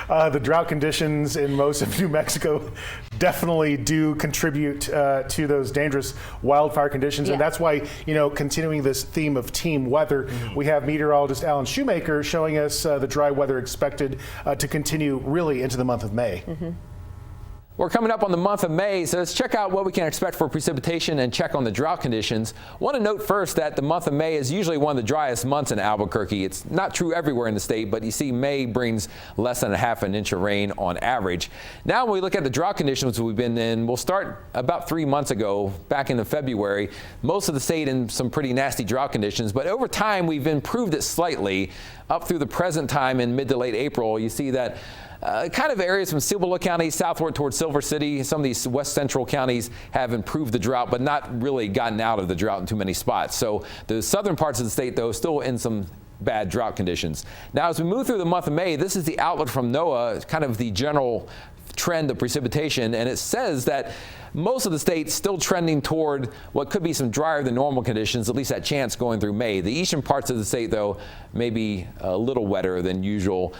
The drought conditions in most of New Mexico definitely do contribute to those dangerous wildfire conditions. And that's why, continuing this theme of team weather, we have meteorologist Alan Shoemaker showing us the dry weather expected to continue really into the month of May. We're coming up on the month of May, so let's check out what we can expect for precipitation and check on the drought conditions. I want to note first that the month of May is usually one of the driest months in Albuquerque. It's not true everywhere in the state, but you see May brings less than a half an inch of rain on average. Now when we look at the drought conditions we've been in, we'll start about 3 months ago, back in February. Most of the state in some pretty nasty drought conditions, but over time we've improved it slightly. Up through the present time in mid to late April, you see that kind of areas from Cibola County southward towards Silver City, some of these west central counties have improved the drought, but not really gotten out of the drought in too many spots. So the southern parts of the state, though, still in some bad drought conditions. Now, as we move through the month of May, this is the outlook from NOAA, kind of the general trend of precipitation, and it says that most of the state still trending toward what could be some drier than normal conditions, at least that chance going through May. The eastern parts of the state, though, may be a little wetter than usual.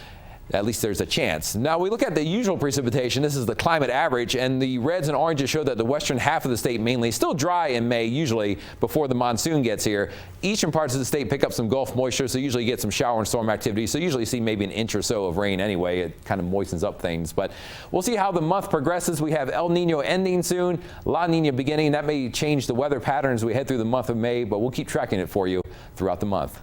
At least there's a chance. Now we look at the usual precipitation. This is the climate average, and the reds and oranges show that the western half of the state mainly still dry in May, usually before the monsoon gets here. Eastern parts of the state pick up some Gulf moisture, so usually get some shower and storm activity. So usually see maybe an inch or so of rain anyway. It kind of moistens up things, but we'll see how the month progresses. We have El Nino ending soon, La Nina beginning. That may change the weather patterns we head through the month of May, but we'll keep tracking it for you throughout the month.